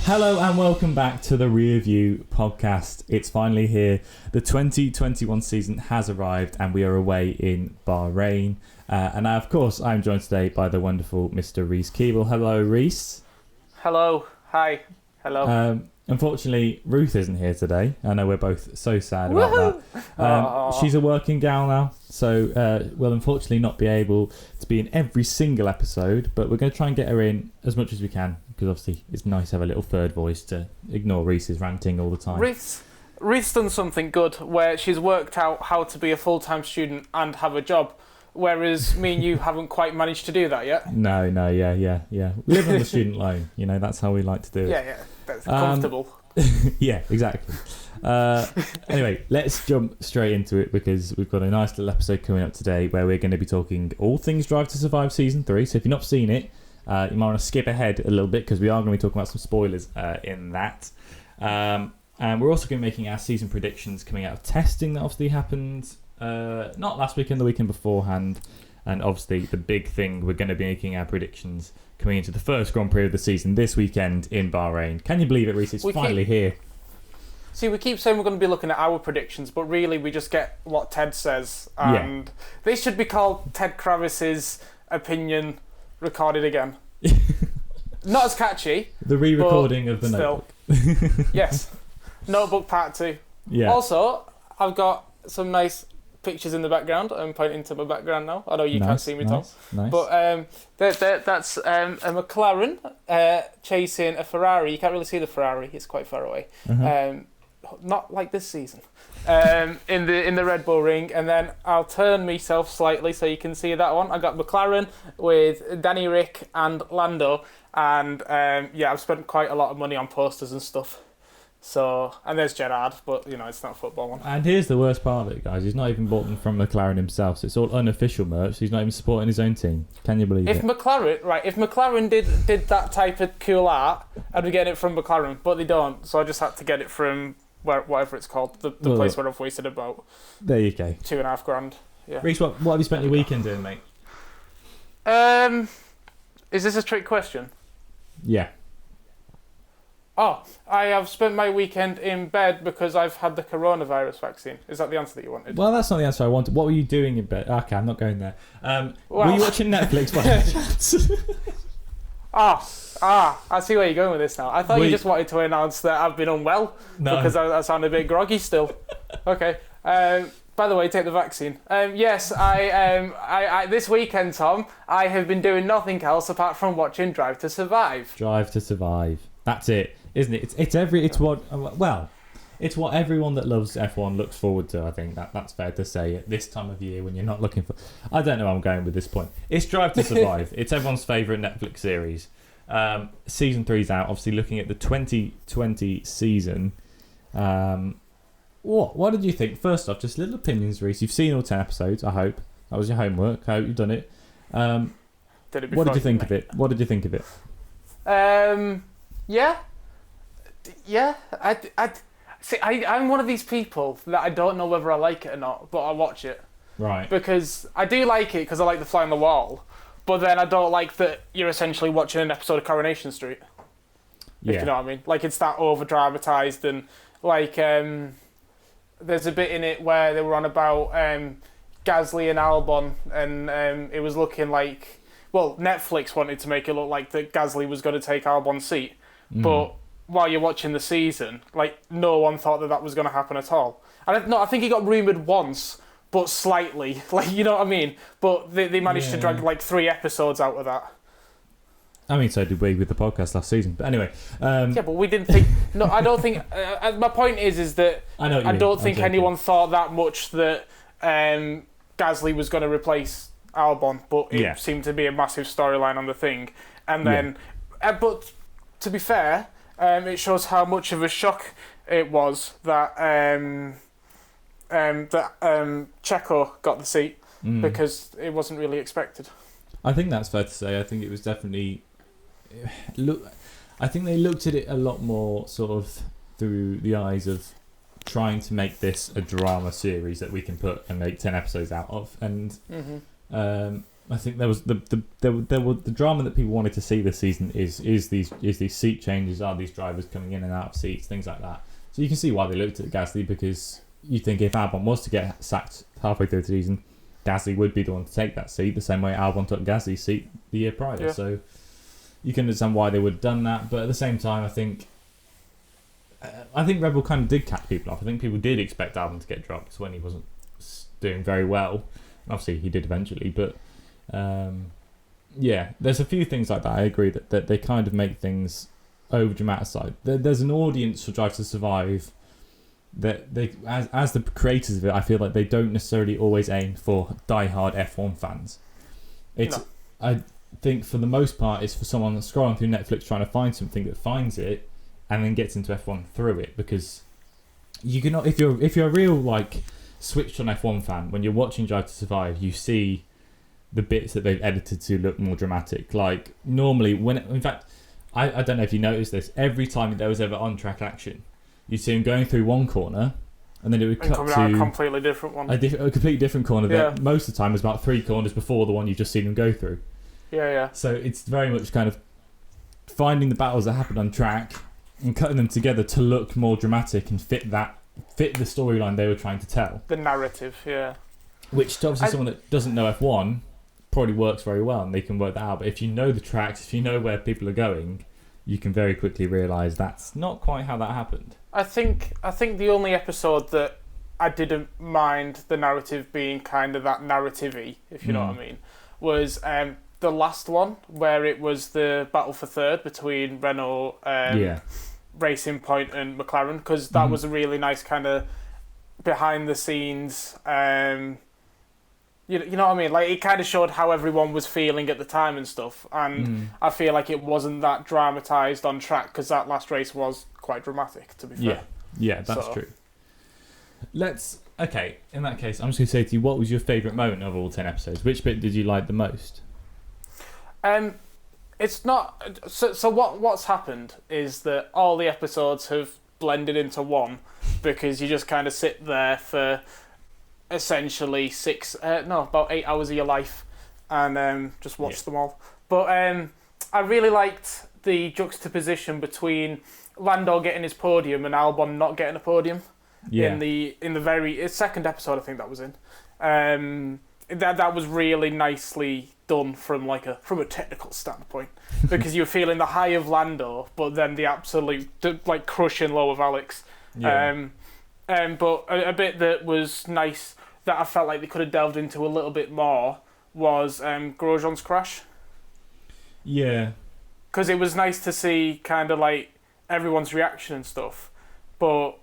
Hello and welcome back to the Rearview podcast. It's finally here. The 2021 season has arrived and we are away in Bahrain. And of course, I'm joined today by the wonderful Mr. Reese Keeble. Hello, Reese. Hello. Hi. Hello. Unfortunately, Ruth isn't here today. I know we're both so sad about that. She's a working gal now, so we'll unfortunately not be able to be in every single episode, but we're going to try and get her in as much as we can, because obviously it's nice to have a little third voice to ignore Reese's ranting all the time. Reese's done something good where she's worked out how to be a full-time student and have a job, whereas me and you haven't quite managed to do that yet. No, yeah. We live on the student loan, that's how we like to do it. Yeah, that's comfortable. Yeah, exactly. Anyway, let's jump straight into it because we've got a nice little episode coming up today where we're going to be talking all things Drive to Survive Season 3. So if you've not seen it, you might want to skip ahead a little bit because we are going to be talking about some spoilers in that. And we're also going to be making our season predictions coming out of testing that obviously happened not last weekend, the weekend beforehand. And obviously the big thing, we're going to be making our predictions coming into the first Grand Prix of the season this weekend in Bahrain. Can you believe it, Reece? It's finally here. See, we keep saying we're going to be looking at our predictions, but really we just get what Ted says. And This should be called Ted Kravis's opinion recorded again. Not as catchy. The re-recording of the still. Notebook. Yes. Notebook Part 2. Yeah. Also, I've got some nice pictures in the background. I'm pointing to my background now. I know you can't see me, Tom. Nice. But that's a McLaren chasing a Ferrari. You can't really see the Ferrari. It's quite far away. Uh-huh. Not like this season. In the Red Bull Ring. And then I'll turn myself slightly so you can see that one. I got McLaren with Danny, Rick and Lando. And I've spent quite a lot of money on posters and stuff. So, and there's Gerard, but it's not a football one. And here's the worst part of it, guys. He's not even bought them from McLaren himself. So it's all unofficial merch. He's not even supporting his own team. Can you believe it? If McLaren did that type of cool art, I'd be getting it from McLaren, but they don't. So I just had to get it from whatever it's called, the place where I've wasted about. There you go. $2,500. Yeah. Reece, what have you spent your weekend doing, mate? Is this a trick question? Yeah. Oh, I have spent my weekend in bed because I've had the coronavirus vaccine. Is that the answer that you wanted? Well, that's not the answer I wanted. What were you doing in bed? Okay, I'm not going there. Were you watching Netflix by any chance? I see where you're going with this now. I thought you just wanted to announce that I've been unwell because I sound a bit groggy still. Okay. By the way, take the vaccine. Yes, I this weekend, Tom, I have been doing nothing else apart from watching Drive to Survive. Drive to Survive. That's it, isn't it? It's what everyone that loves F1 looks forward to. I think that's fair to say at this time of year when you're not looking for. I don't know where I'm going with this point. It's Drive to Survive. It's everyone's favourite Netflix series. Season 3's out. Obviously, looking at the 2020 season. What did you think? First off, just little opinions, Reece. You've seen all 10 episodes. I hope that was your homework. I hope you've done it. What did you think of it? What did you think of it? Yeah. I'm one of these people that I don't know whether I like it or not, but I watch it. Right. Because I do like it because I like the fly on the wall, but then I don't like that you're essentially watching an episode of Coronation Street. If you know what I mean. Like, it's that over-dramatised and, like, there's a bit in it where they were on about Gasly and Albon, and it was looking like... Well, Netflix wanted to make it look like that Gasly was going to take Albon's seat, but while you're watching the season, like, no one thought that was going to happen at all. And I think it got rumoured once, but slightly, like, you know what I mean? But they managed to drag, like, 3 episodes out of that. I mean, so did we with the podcast last season. But anyway... Yeah, but we didn't think... No, I don't think... my point is that I don't think anyone thought that much that Gasly was going to replace Albon, but it seemed to be a massive storyline on the thing. And then... but, to be fair, it shows how much of a shock it was that Checo got the seat, because it wasn't really expected. I think that's fair to say. I think it was definitely... I think they looked at it a lot more sort of through the eyes of trying to make this a drama series that we can put and make 10 episodes out of. And I think there was the drama that people wanted to see this season is these seat changes, are these drivers coming in and out of seats, things like that. So you can see why they looked at Gasly, because you think if Albon was to get sacked halfway through the season, Gasly would be the one to take that seat, the same way Albon took Gasly's seat the year prior. Yeah. So you can understand why they would have done that, but at the same time, I think Red Bull kind of did catch people off. I think people did expect Albon to get dropped when he wasn't doing very well. Obviously, he did eventually, but there's a few things like that. I agree that they kind of make things over dramatized. There's an audience for Drive to Survive that they, as the creators of it, I feel like they don't necessarily always aim for diehard F1 fans. I think for the most part, it's for someone that's scrolling through Netflix trying to find something that finds it and then gets into F1 through it, because you cannot, if you're a real like switched on F1 fan, when you're watching Drive to Survive, you see the bits that they've edited to look more dramatic. Like normally, in fact, I don't know if you noticed this, every time there was ever on-track action, you'd see him going through one corner, and then it would cut to a completely different one. A completely different corner that most of the time was about 3 corners before the one you've just seen him go through. Yeah. So it's very much kind of finding the battles that happen on track and cutting them together to look more dramatic and fit the storyline they were trying to tell. The narrative, yeah. Which obviously someone that doesn't know F1 probably works very well, and they can work that out. But if you know the tracks, if you know where people are going, you can very quickly realise that's not quite how that happened. I think the only episode that I didn't mind the narrative being kind of that narrative-y, if you know what I mean, was the last one, where it was the battle for third between Renault, Racing Point and McLaren, because that was a really nice kind of behind-the-scenes... You know what I mean? Like, it kind of showed how everyone was feeling at the time and stuff. And I feel like it wasn't that dramatised on track, because that last race was quite dramatic, to be fair. Yeah, that's true. Okay, in that case, I'm just going to say to you, what was your favourite moment of all 10 episodes? Which bit did you like the most? It's not... So what's happened is that all the episodes have blended into one, because you just kind of sit there for... essentially about 8 hours of your life and just watch them all. But I really liked the juxtaposition between Lando getting his podium and Albon not getting a podium in the very second episode, I think that was in. That was really nicely done from a technical standpoint, because you're feeling the high of Lando, but then the absolute like crushing low of Alex. But a bit that was nice that I felt like they could have delved into a little bit more was Grosjean's crash. Yeah. Because it was nice to see kind of like everyone's reaction and stuff, but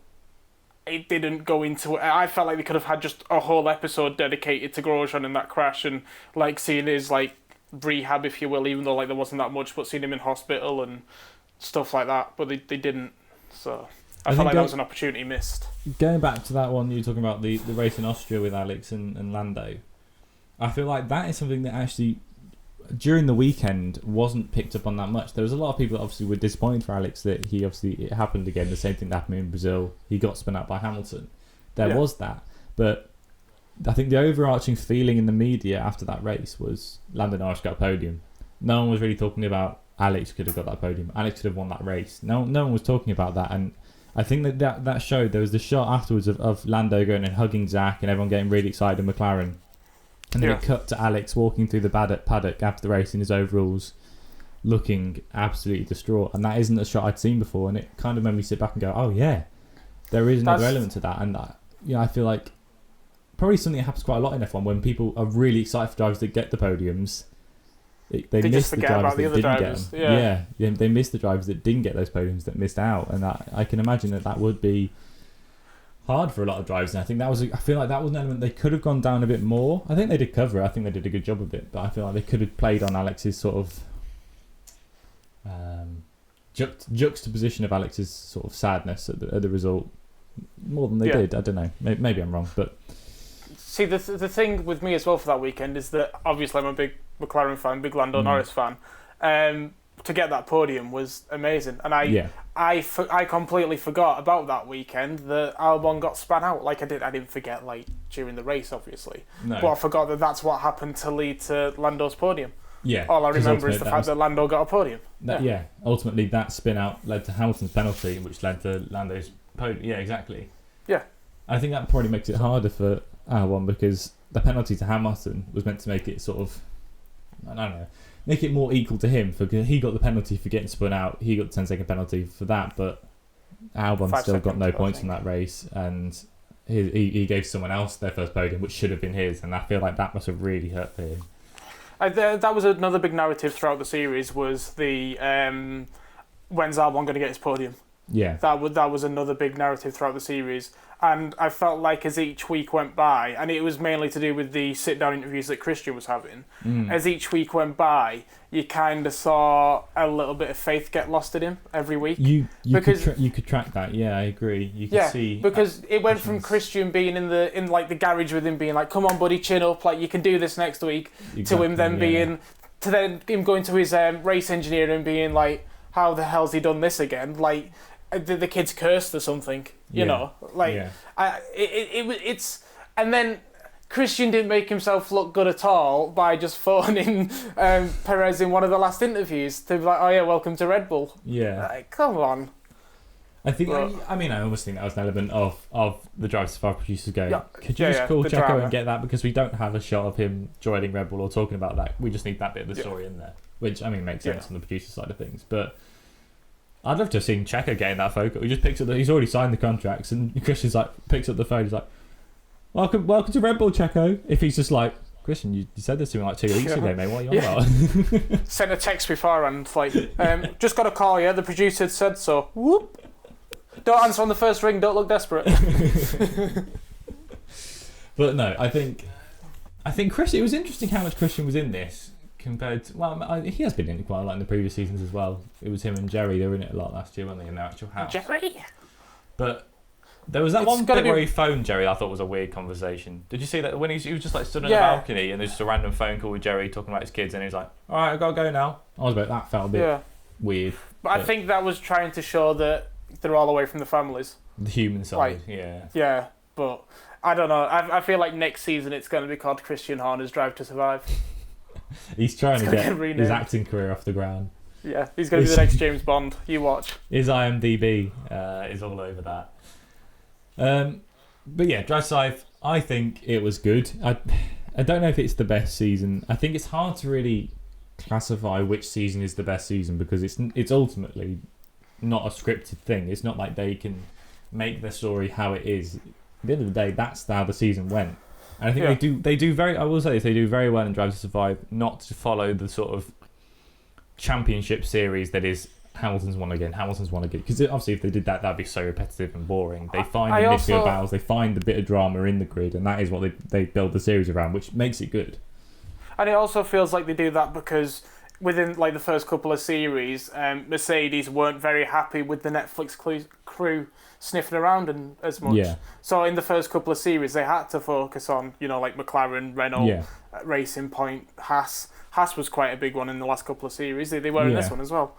it didn't go into it. I felt like they could have had just a whole episode dedicated to Grosjean and that crash, and like seeing his like rehab, if you will, even though like there wasn't that much, but seeing him in hospital and stuff like that. But they didn't. So I felt like that was an opportunity missed. Going back to that one you were talking about, the race in Austria with Alex and Lando, I feel like that is something that actually during the weekend wasn't picked up on that much. There was a lot of people that obviously were disappointed for Alex that it happened again, the same thing that happened in Brazil. He got spun out by Hamilton. There was that. But I think the overarching feeling in the media after that race was Lando Norris got a podium. No one was really talking about Alex could have got that podium. Alex could have won that race. No one was talking about that, and I think that showed. There was the shot afterwards of Lando going and hugging Zach and everyone getting really excited in McLaren. And then it cut to Alex walking through the paddock after the race in his overalls, looking absolutely distraught. And that isn't a shot I'd seen before. And it kind of made me sit back and go, oh yeah, there is another element to that. And I feel like probably something that happens quite a lot in F1 when people are really excited for drivers that get the podiums. They miss the drivers that didn't get them. Yeah, they miss the drivers that didn't get those podiums, that missed out, and I can imagine that would be hard for a lot of drivers. And I feel like that was an element they could have gone down a bit more. I think they did cover it. I think they did a good job of it, but I feel like they could have played on Alex's sort of juxtaposition of Alex's sort of sadness at the result more than they did. I don't know. Maybe I'm wrong, but see the thing with me as well for that weekend is that obviously I'm a big McLaren fan, big Lando Norris fan. To get that podium was amazing, and I completely forgot about that weekend that Albon got spun out. Like I didn't forget during the race, obviously. No. But I forgot that that's what happened to lead to Lando's podium. Yeah. All I remember is the fact that Lando got a podium. Ultimately, that spin out led to Hamilton's penalty, which led to Lando's podium. Yeah, exactly. Yeah. I think that probably makes it harder for Albon because the penalty to Hamilton was meant to make it sort of, I don't know, make it more equal to him. Because he got the penalty for getting spun out, he got the 10-second penalty for that, but Albon still got no points in that race, and he gave someone else their first podium, which should have been his, and I feel like that must have really hurt for him. That was another big narrative throughout the series, was the when's Albon going to get his podium? Yeah. That was another big narrative throughout the series. And I felt like as each week went by, and it was mainly to do with the sit-down interviews that Christian was having, as each week went by, you kind of saw a little bit of faith get lost in him every week. You could track that, yeah, I agree. You could see... because it went from Christian being in the garage with him being like, come on buddy, chin up, like you can do this next week, to him then being... to then him going to his race engineer and being like, how the hell's he done this again? Like... the kid's cursed or something, you know. It's and then Christian didn't make himself look good at all by just phoning Perez in one of the last interviews to be like, oh yeah, welcome to Red Bull. Yeah, like, come on. I think I almost think that was an element of the Drive to Survive producers going, could you just call Checo drama and get that, because we don't have a shot of him joining Red Bull or talking about that. We just need that bit of the story in there, which makes sense on the producer side of things, but. I'd love to have seen Checo getting that phone call. He just picks up he's already signed the contracts, and Christian's like picks up the phone. He's like, "Welcome to Red Bull, Checo." If he's just like, "Christian, you said this to me like 2 weeks ago, mate. What are you on about?" Sent a text beforehand, like, just got a call. Yeah, the producer said so. Whoop. Don't answer on the first ring. Don't look desperate. But no, I think Christian. It was interesting how much Christian was in this. Compared to, he has been in it quite a lot in the previous seasons as well. It was him and Jerry, they were in it a lot last year, weren't they, in their actual house? Jerry! But there was that one bit where he phoned Jerry, I thought was a weird conversation. Did you see that when he was just like stood on the balcony and there's just a random phone call with Jerry talking about his kids, and he was like, alright, I've got to go now. That felt a bit weird. But I think that was trying to show that they're all away from the families. The human side, Yeah, but I don't know. I feel like next season it's going to be called Christian Horner's Drive to Survive. He's trying to get his acting career off the ground. Yeah, he's going to be the next James Bond. You watch. His IMDb is all over that. But yeah, Drive to Survive, I think it was good. I don't know if it's the best season. I think it's hard to really classify which season is the best season because it's ultimately not a scripted thing. It's not like they can make the story how it is. At the end of the day, that's how the season went. And I think they do very. I will say this: they do very well in Drive to Survive, not to follow the sort of championship series that is Hamilton's won again. Because obviously, if they did that, that'd be so repetitive and boring. They find the midfield battles, they find the bit of drama in the grid, and that is what they build the series around, which makes it good. And it also feels like they do that because within the first couple of series, Mercedes weren't very happy with the Netflix crew sniffing around as much. Yeah. So in the first couple of series, they had to focus on, McLaren, Renault, Racing Point, Haas. Haas was quite a big one in the last couple of series. They were in this one as well.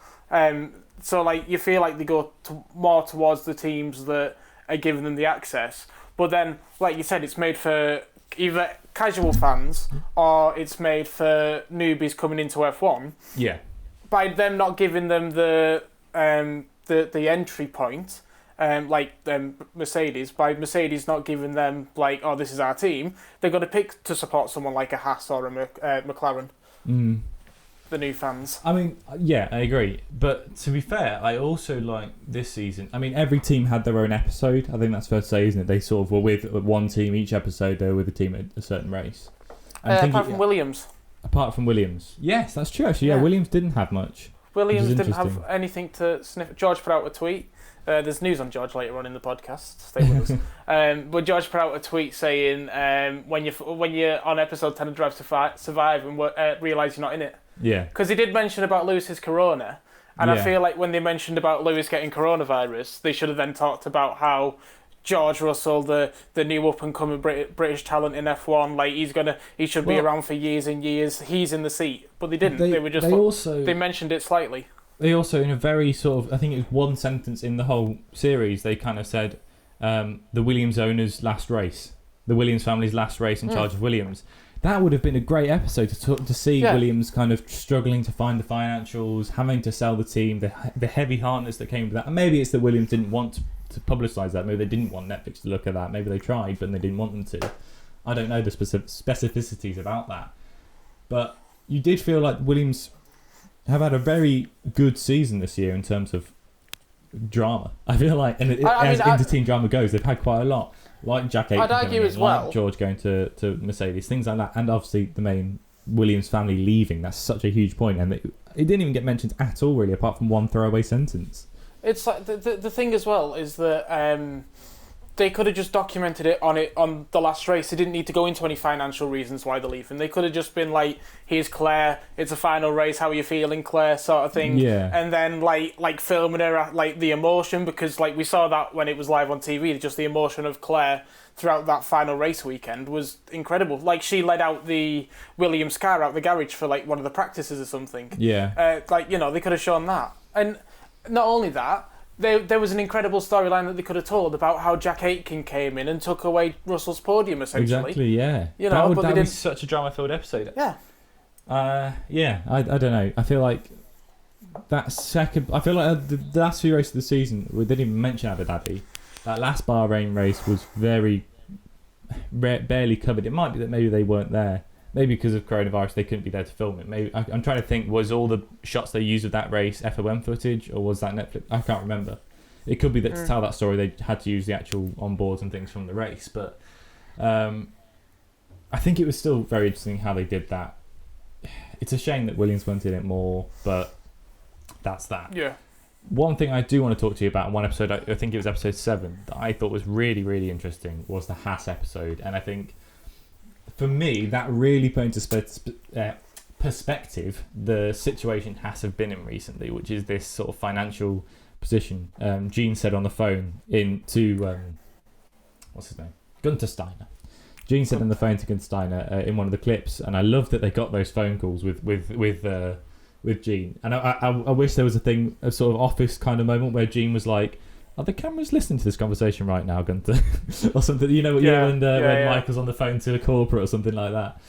So you feel like they go more towards the teams that are giving them the access. But then, like you said, it's made for either casual fans or it's made for newbies coming into F1. Yeah. By them not giving them the entry point, Mercedes, by Mercedes not giving them this is our team, they're going to pick to support someone like a Haas or a McLaren. Mm. The new fans. I mean, yeah, I agree. But to be fair, I also like this season. I mean, every team had their own episode. I think that's fair to say, isn't it? They sort of were with one team each episode. They were with a team at a certain race. Apart from Williams. Apart from Williams. Yes, that's true, actually. Yeah, Williams didn't have much. Williams didn't have anything to sniff. George put out a tweet. There's news on George later on in the podcast. Stay with us. But George put out a tweet saying when you're on episode 10 of Drive to Survive and realise you're not in it. Yeah. Because he did mention about Lewis's corona, and I feel like when they mentioned about Lewis getting coronavirus, they should have then talked about how George Russell, the new up and coming British talent in F1, he should be around for years and years. He's in the seat, but they didn't. They mentioned it slightly. they also, in a very sort of, I think it was one sentence in the whole series, they kind of said the Williams owners' last race, the Williams family's last race in charge of Williams. That would have been a great episode to see Williams kind of struggling to find the financials, having to sell the team, the heavy hardness that came with that. And maybe it's that Williams didn't want to publicise that. Maybe they didn't want Netflix to look at that. Maybe they tried, but they didn't want them to. I don't know the specificities about that. But you did feel like Williams have had a very good season this year in terms of drama. I feel like, and as inter-team drama goes, they've had quite a lot. Like Jack Aitken, I'd argue as well. Like George going to Mercedes, things like that, and obviously the main Williams family leaving. That's such a huge point, and it didn't even get mentioned at all, really, apart from one throwaway sentence. It's like the thing as well is that they could have just documented it on the last race. They didn't need to go into any financial reasons why they're leaving. They could have just been like, "Here's Claire. It's a final race. How are you feeling, Claire?" sort of thing. Yeah. And then like filming her, like the emotion, because like we saw that when it was live on TV. Just the emotion of Claire throughout that final race weekend was incredible. Like she led out the Williams car out the garage for like one of the practices or something. Yeah. They could have shown that, and not only that. There was an incredible storyline that they could have told about how Jack Aitken came in and took away Russell's podium, essentially. Exactly, yeah. That would be such a drama-filled episode. Yeah. I don't know. I feel like that second... I feel like the last few races of the season, we didn't even mention Abu Dhabi. That last Bahrain race was very... barely covered. It might be that maybe they weren't there. Maybe because of coronavirus, they couldn't be there to film it. Maybe I'm trying to think, was all the shots they used of that race FOM footage, or was that Netflix? I can't remember. It could be that to tell that story, they had to use the actual onboards and things from the race. But I think it was still very interesting how they did that. It's a shame that Williams went in it more, but that's that. Yeah. One thing I do want to talk to you about in one episode, I think it was episode 7, that I thought was really, really interesting, was the Haas episode. And I think... for me, that really put into perspective the situation Haas have been in recently, which is this sort of financial position. Gene said on the phone what's his name? Gunter Steiner. Gene said on the phone to Gunter Steiner in one of the clips, and I love that they got those phone calls with Gene. And I wish there was a sort of office kind of moment where Gene was like, "Are the cameras listening to this conversation right now, Gunter?" or something, when Michael's on the phone to a corporate or something like that.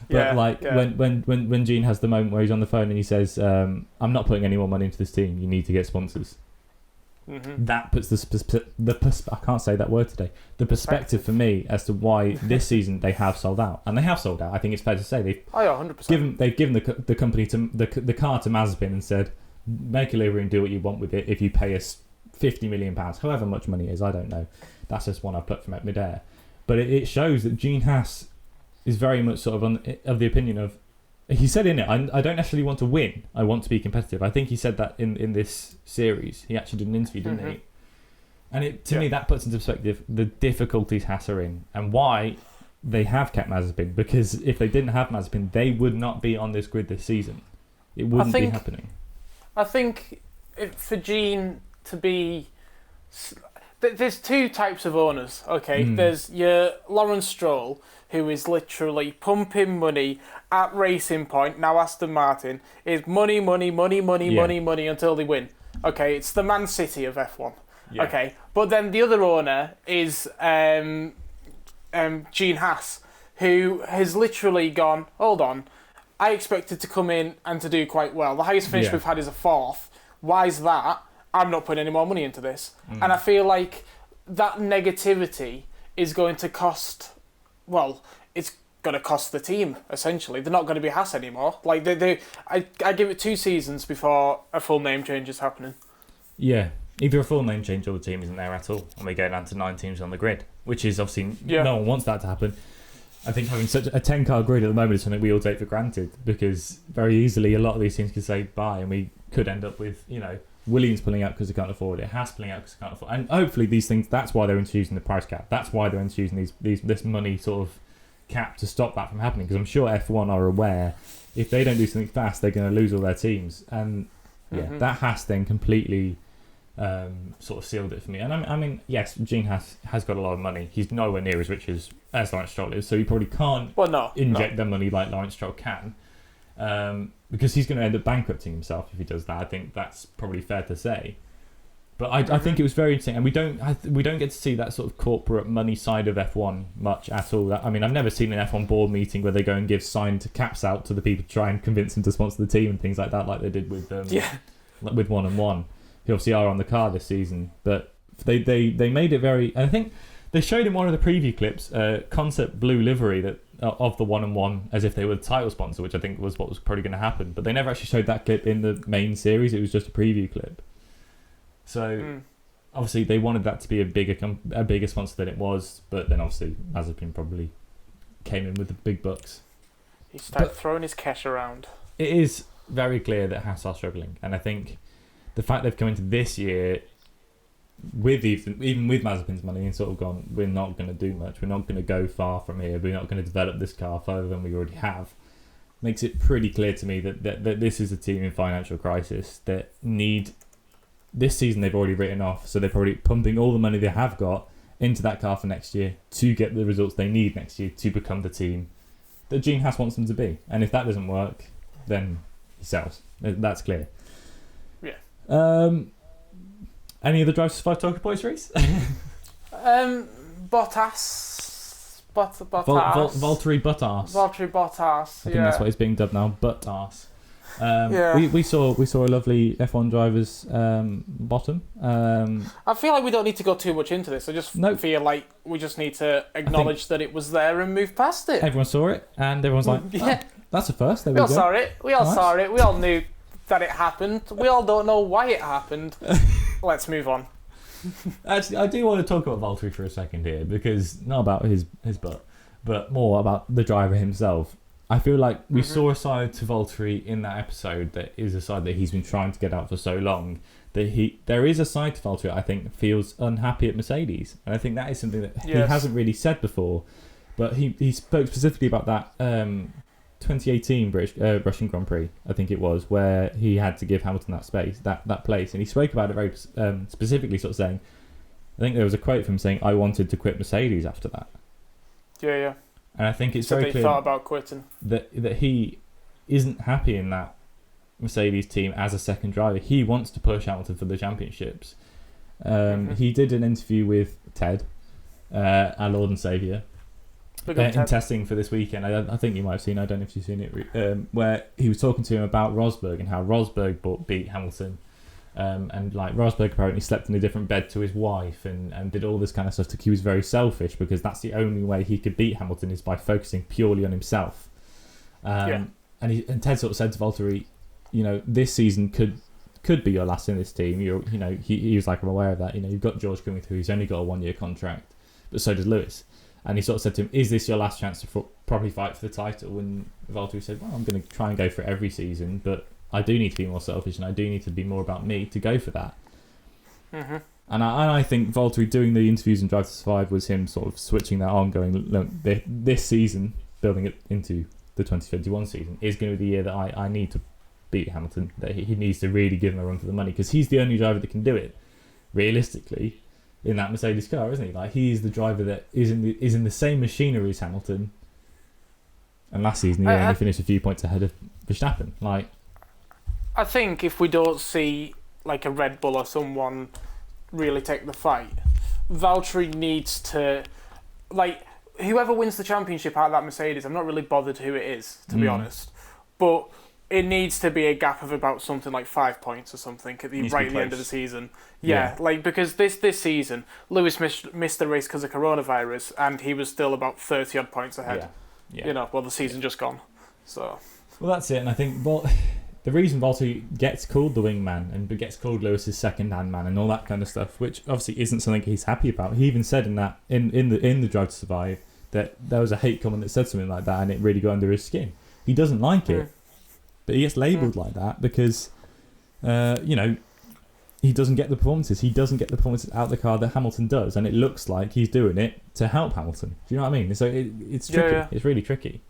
But when Gene has the moment where he's on the phone and he says, "I'm not putting any more money into this team. You need to get sponsors." Mm-hmm. That puts I can't say that word today. The perspective for me as to why this season they have sold out, and they have sold out. I think it's fair to say they've 100%. They've given the company to the car to Mazepin and said, "Make a livery and do what you want with it. If you pay us £50 million, however much money it is, I don't know. That's just one I put from mid-air." But it shows that Gene Haas is very much sort of the opinion of, he said in it, I don't necessarily want to win, I want to be competitive. I think he said that in this series. He actually did an interview, didn't he? And to me, that puts into perspective the difficulties Haas are in and why they have kept Mazepin. Because if they didn't have Mazepin, they would not be on this grid this season. It wouldn't be happening. I think for Gene to be... There's two types of owners, okay? There's your Lawrence Stroll, who is literally pumping money at Racing Point, now Aston Martin, is money until they win. Okay, it's the Man City of F1. Yeah. Okay, but then the other owner is Gene Haas, who has literally gone, hold on, I expected to come in and to do quite well. The highest finish we've had is a 4th. Why is that? I'm not putting any more money into this. And I feel like that negativity is going to cost... Well, it's going to cost the team, essentially. They're not going to be Haas anymore. Like I give it 2 seasons before a full name change is happening. Yeah, either a full name change or the team isn't there at all. And we go down to 9 teams on the grid, which is obviously... No one wants that to happen. I think having such a 10-car grid at the moment is something we all take for granted, because very easily a lot of these teams can say bye, and we could end up with, Williams pulling out because they can't afford it, Haas pulling out because they can't afford it. And hopefully these things, that's why they're introducing the price cap. That's why they're introducing this money sort of cap to stop that from happening. Because I'm sure F1 are aware if they don't do something fast, they're going to lose all their teams. And that Haas then completely sort of sealed it for me. And I mean, yes, Gene has got a lot of money. He's nowhere near as rich as Lawrence Stroll is, so he probably can't inject the money like Lawrence Stroll can. because he's going to end up bankrupting himself if he does that. I think that's probably fair to say. But I think it was very interesting, and we don't get to see that sort of corporate money side of F1 much at all. I mean, I've never seen an F1 board meeting where they go and give signed caps out to the people to try and convince them to sponsor the team and things like that, like they did with with 1&1, who obviously are on the car this season. But they made it very. And I think they showed in one of the preview clips concept blue livery that of the 1&1 as if they were the title sponsor, which I think was what was probably going to happen. But they never actually showed that clip in the main series. It was just a preview clip. So obviously they wanted that to be a bigger sponsor than it was, but then obviously Mazepin probably came in with the big bucks. He started throwing his cash around. It is very clear that Haas are struggling, and I think the fact they've come into this year with even with Mazepin's money and sort of gone, we're not going to do much, we're not going to go far from here, we're not going to develop this car further than we already have, makes it pretty clear to me that this is a team in financial crisis that need. This season they've already written off, so they're probably pumping all the money they have got into that car for next year to get the results they need next year to become the team that Gene Haas wants them to be. And if that doesn't work, then he sells. That's clear. Yeah. Any other Drive to Survive talking points, Reese? Bottas. Valtteri Bottas. Valtteri Bottas. I think that's what he's being dubbed now. Bottas. Yeah. We saw a lovely F1 driver's bottom. I feel like we don't need to go too much into this. I just feel like we just need to acknowledge that it was there and move past it. Everyone saw it, and everyone's like, oh, that's a first. There we all go. saw it. We all saw it. We all knew that it happened. We all don't know why it happened. Let's move on. Actually, I do want to talk about Valtteri for a second here, because not about his butt, but more about the driver himself. I feel like we saw a side to Valtteri in that episode that is a side that he's been trying to get out for so long. There is a side to Valtteri I think feels unhappy at Mercedes, and I think that is something that he hasn't really said before. But he spoke specifically about that 2018 Russian Grand Prix, I think it was, where he had to give Hamilton that space, that place, and he spoke about it very specifically, sort of saying, I think there was a quote from him saying, "I wanted to quit Mercedes after that." Yeah. And I think it's very clear thought about quitting. that he isn't happy in that Mercedes team as a second driver. He wants to push Hamilton for the championships. He did an interview with Ted, our Lord and Saviour, in testing for this weekend. I think you might have seen. I don't know if you've seen it, where he was talking to him about Rosberg and how Rosberg beat Hamilton. And like Rosberg apparently slept in a different bed to his wife and did all this kind of stuff. He was very selfish because that's the only way he could beat Hamilton is by focusing purely on himself. And Ted sort of said to Valtteri, this season could be your last in this team. He was like, I'm aware of that. You've got George coming through. He's only got a 1-year contract, but so does Lewis. And he sort of said to him, is this your last chance to properly fight for the title? And Valtteri said, well, I'm going to try and go for it every season, but I do need to be more selfish and I do need to be more about me to go for that. And I think Valtteri doing the interviews in Drive to Survive was him sort of switching that on, going, look, this season, building it into the 2021 season, is going to be the year that I need to beat Hamilton, that he needs to really give him a run for the money, because he's the only driver that can do it, realistically, in that Mercedes car, isn't he? Like, he's the driver that is in the same machinery as Hamilton, and last season he only finished a few points ahead of Verstappen. Like, I think if we don't see like a Red Bull or someone really take the fight, Valtteri needs to, like, whoever wins the championship out of that Mercedes, I'm not really bothered who it is, to be honest, but it needs to be a gap of about something like 5 points or something at the end of the season. Like, because this season Lewis missed the race because of coronavirus and he was still about 30 odd points ahead. The season just gone. So that's it. And I think the reason Valtteri gets called the wingman and gets called Lewis's second-hand man and all that kind of stuff, which obviously isn't something he's happy about. He even said in the Drive to Survive that there was a hate comment that said something like that, and it really got under his skin. He doesn't like it, but he gets labelled like that because, he doesn't get the performances. He doesn't get the performances out of the car that Hamilton does, and it looks like he's doing it to help Hamilton. Do you know what I mean? So it's tricky. Yeah. It's really tricky.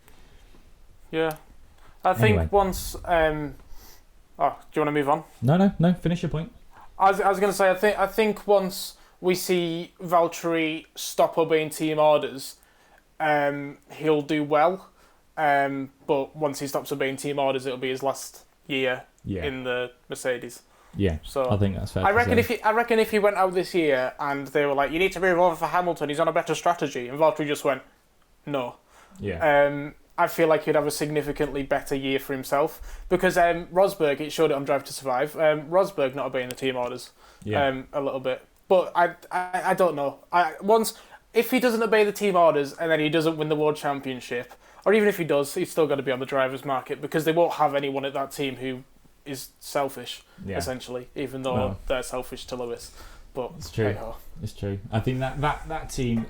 Yeah. I think once... do you want to move on? No. Finish your point. I was going to say, I think once we see Valtteri stop obeying team orders, he'll do well. but once he stops obeying team orders, it'll be his last year in the Mercedes. Yeah, so I think that's fair. I reckon if he went out this year and they were like, you need to move over for Hamilton, he's on a better strategy, and Valtteri just went, no. Yeah. I feel like he'd have a significantly better year for himself because Rosberg, it showed it on Drive to Survive. Rosberg not obeying the team orders a little bit, but I don't know. If he doesn't obey the team orders and then he doesn't win the world championship, or even if he does, he's still going to be on the drivers' market because they won't have anyone at that team who is selfish, essentially, even though they're selfish to Lewis. But it's true. Hey-ho. It's true. I think that team,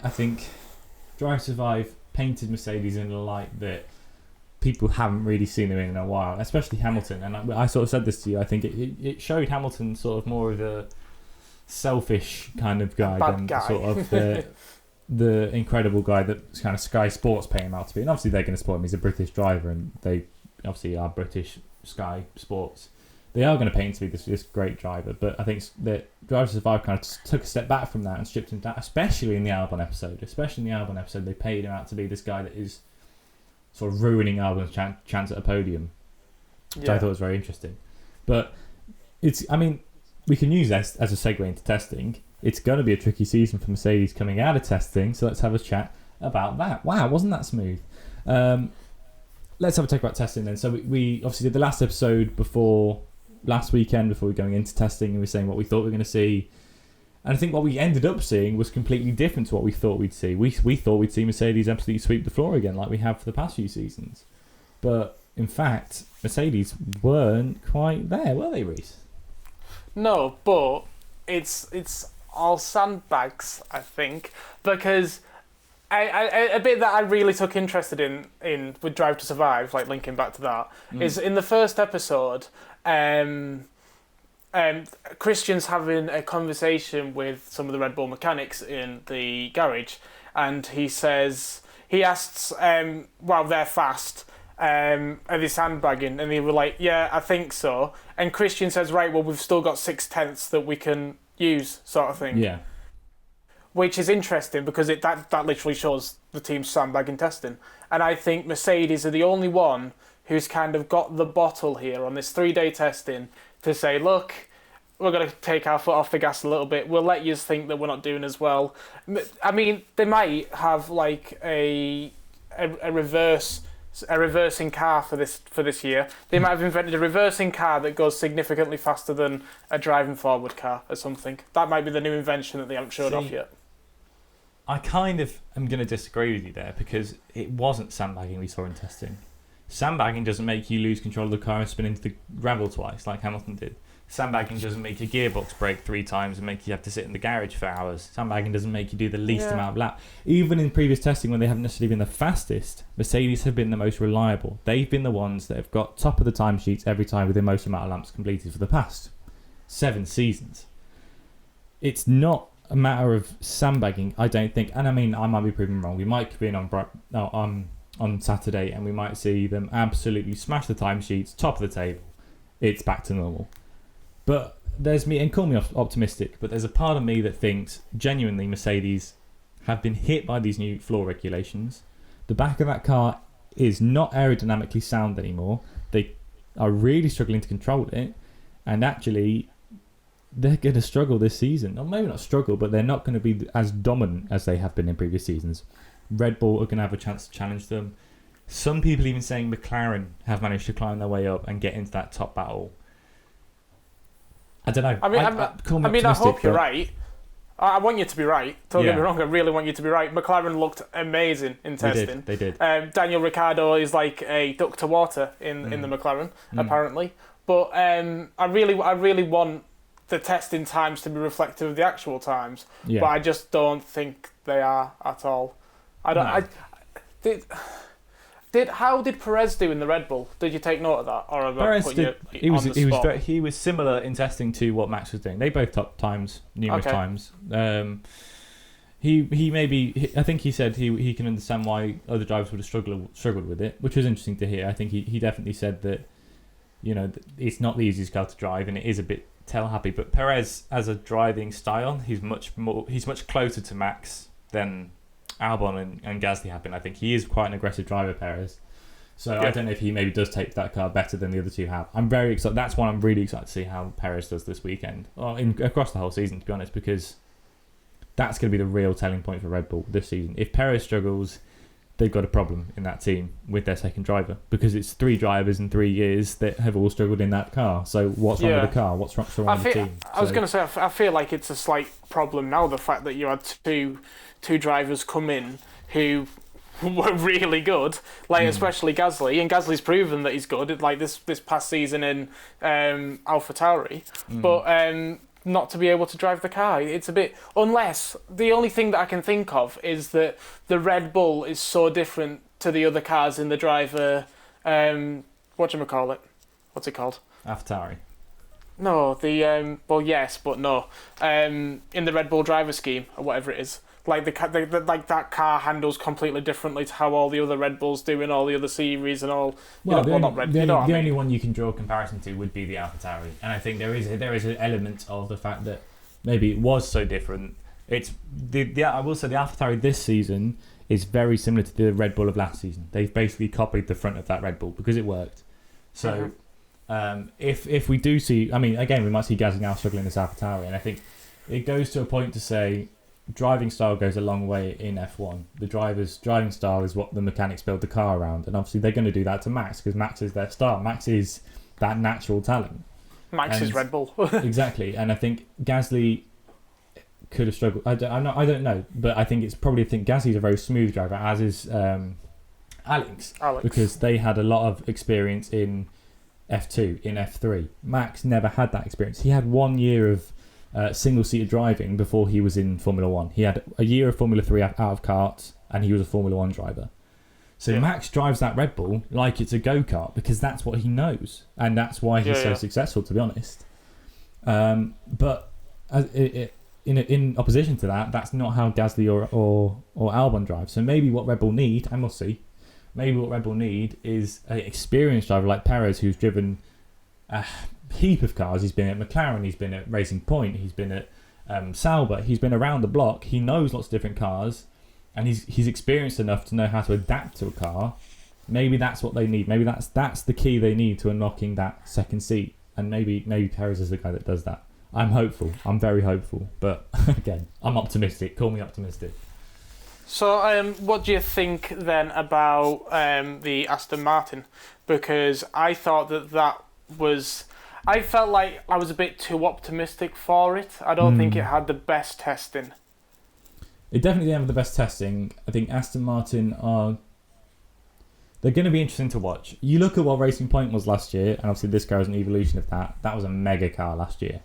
Drive to Survive painted Mercedes in a light that people haven't really seen them in a while, especially Hamilton. And I sort of said this to you. I think it showed Hamilton sort of more of a selfish kind of guy than sort of the incredible guy that kind of Sky Sports pay him out to be. And obviously they're going to support him. He's a British driver, and they obviously are British Sky Sports. They are going to paint him to be this great driver, but I think that Drive to Survive kind of took a step back from that and stripped him down, especially in the Albon episode. They paid him out to be this guy that is sort of ruining Albon's chance at a podium, which I thought was very interesting. But we can use this as a segue into testing. It's going to be a tricky season for Mercedes coming out of testing, so let's have a chat about that. Wow, wasn't that smooth? Let's have a talk about testing then. So we obviously did the last episode last weekend before we were going into testing, and we were saying what we thought we were going to see. And I think what we ended up seeing was completely different to what we thought we'd see. We thought we'd see Mercedes absolutely sweep the floor again like we have for the past few seasons. But in fact, Mercedes weren't quite there, were they, Reese? No, but it's all sandbags, I think, because a bit that I really took interested in with Drive to Survive, like linking back to that, is in the first episode, Christian's having a conversation with some of the Red Bull mechanics in the garage, and he asks, well, they're fast, are they sandbagging? And they were like, yeah, I think so. And Christian says, right, well, we've still got 6/10 that we can use, sort of thing. Yeah. Which is interesting because that literally shows the team's sandbagging testing. And I think Mercedes are the only one who's kind of got the bottle here on this 3-day testing to say, look, we're going to take our foot off the gas a little bit. We'll let you think that we're not doing as well. I mean, they might have like a reversing car for this year. They might have invented a reversing car that goes significantly faster than a driving forward car or something. That might be the new invention that they haven't showed off yet. I kind of am going to disagree with you there because it wasn't sandbagging we saw in testing. Sandbagging doesn't make you lose control of the car and spin into the gravel twice like Hamilton did. Sandbagging doesn't make your gearbox break 3 times and make you have to sit in the garage for hours. Sandbagging doesn't make you do the least amount of lap. Even in previous testing when they haven't necessarily been the fastest, Mercedes have been the most reliable. They've been the ones that have got top of the timesheets every time with the most amount of laps completed for the past 7 seasons. It's not a matter of sandbagging, I don't think. And I mean, I might be proven wrong. We might be in on Saturday and we might see them absolutely smash the timesheets, top of the table. It's back to normal. But there's me, and call me optimistic, but there's a part of me that thinks genuinely Mercedes have been hit by these new floor regulations. The back of that car is not aerodynamically sound anymore. They are really struggling to control it, and actually they're going to struggle this season. Or maybe not struggle, but they're not going to be as dominant as they have been in previous seasons. Red Bull are going to have a chance to challenge them. Some people even saying McLaren have managed to climb their way up and get into that top battle. I don't know. I hope you're right. I want you to be right. Don't get me wrong. I really want you to be right. McLaren looked amazing in testing. They did. Daniel Ricciardo is like a duck to water in the McLaren, apparently. But I really want the testing times to be reflective of the actual times. Yeah. But I just don't think they are at all. How did Perez do in the Red Bull? Did you take note of that, or have Perez did? He was similar in testing to what Max was doing. They both topped times numerous times. I think he said he can understand why other drivers would have struggled with it, which was interesting to hear. I think he definitely said that it's not the easiest car to drive and it is a bit tail happy. But Perez, as a driving style, he's much closer to Max than Albon and Gasly have been. I think he is quite an aggressive driver, Perez. So I don't know if he maybe does take that car better than the other two have. I'm very excited. That's why I'm really excited to see how Perez does this weekend, or across the whole season, to be honest, because that's going to be the real telling point for Red Bull this season. If Perez struggles, they've got a problem in that team with their second driver, because it's 3 drivers in 3 years that have all struggled in that car. So what's wrong with the car? What's wrong with the team? I was going to say, I feel like it's a slight problem now, the fact that you had two drivers come in who were really good, like especially Gasly, and Gasly's proven that he's good, like this past season in AlphaTauri, but not to be able to drive the car. It's a bit, unless the only thing that I can think of is that the Red Bull is so different to the other cars in the driver, whatchamacallit? What's it called? AlphaTauri. No, the well, yes, but no. In the Red Bull driver scheme or whatever it is, like like that car handles completely differently to how all the other Red Bulls do in all the other series and all. Well, the only one you can draw a comparison to would be the AlphaTauri, and I think there is an element of the fact that maybe it was so different. It's I will say the AlphaTauri this season is very similar to the Red Bull of last season. They've basically copied the front of that Red Bull because it worked. So. If we do see, I mean, again, we might see Gasly now struggling in this AlphaTauri, and I think it goes to a point to say driving style goes a long way in F1. The driver's driving style is what the mechanics build the car around, and obviously they're going to do that to Max because Max is their star. Max is that natural talent. Max is Red Bull. Exactly, and I think Gasly could have struggled. I don't know, but I think Gasly's a very smooth driver, as is Alex, because they had a lot of experience in F2, in F3. Max never had that experience. He had 1 year of single-seater driving before he was in Formula 1. He had a year of Formula 3 out of karts, and he was a Formula 1 driver. So Max drives that Red Bull like it's a go-kart because that's what he knows, and that's why he's so successful, to be honest. But in opposition to that, that's not how Gasly or Albon drive. So maybe what Red Bull need, and we'll see, maybe what Red Bull need is an experienced driver like Perez, who's driven a heap of cars. He's been at McLaren, he's been at Racing Point, he's been at Sauber, he's been around the block, he knows lots of different cars, and he's experienced enough to know how to adapt to a car. Maybe that's what they need. Maybe that's the key they need to unlocking that second seat, and maybe Perez is the guy that does that. I'm hopeful. I'm very hopeful. But again, I'm optimistic. Call me optimistic. So, what do you think then about the Aston Martin? Because I thought that was... I felt like I was a bit too optimistic for it. I don't think it had the best testing. It definitely didn't have the best testing. I think Aston Martin are... They're going to be interesting to watch. You look at what Racing Point was last year, and obviously this car is an evolution of that. That was a mega car last year.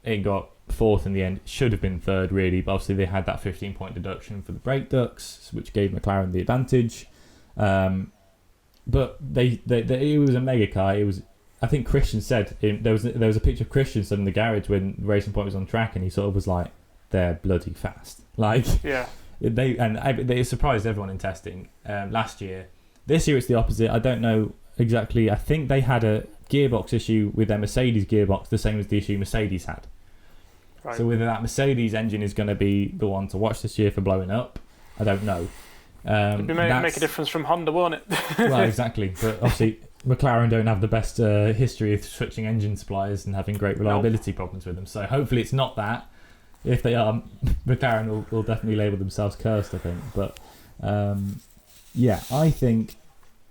It got fourth in the end. Should have been third, really, but obviously they had that 15-point deduction for the brake ducts, which gave McLaren the advantage. But it was a mega car. It was, I think Christian said, there was a picture of Christian in the garage when Racing Point was on track, and he sort of was like, they're bloody fast. Like, yeah. They surprised everyone in testing last year. This year it's the opposite. I don't know exactly. I think they had a gearbox issue with their Mercedes gearbox, the same as the issue Mercedes had. Right. So whether that Mercedes engine is going to be the one to watch this year for blowing up, I don't know. It'd make a difference from Honda, won't it? Well, exactly. But obviously McLaren don't have the best history of switching engine suppliers and having great reliability problems with them. So hopefully it's not that. If they are, McLaren will definitely label themselves cursed, I think. But I think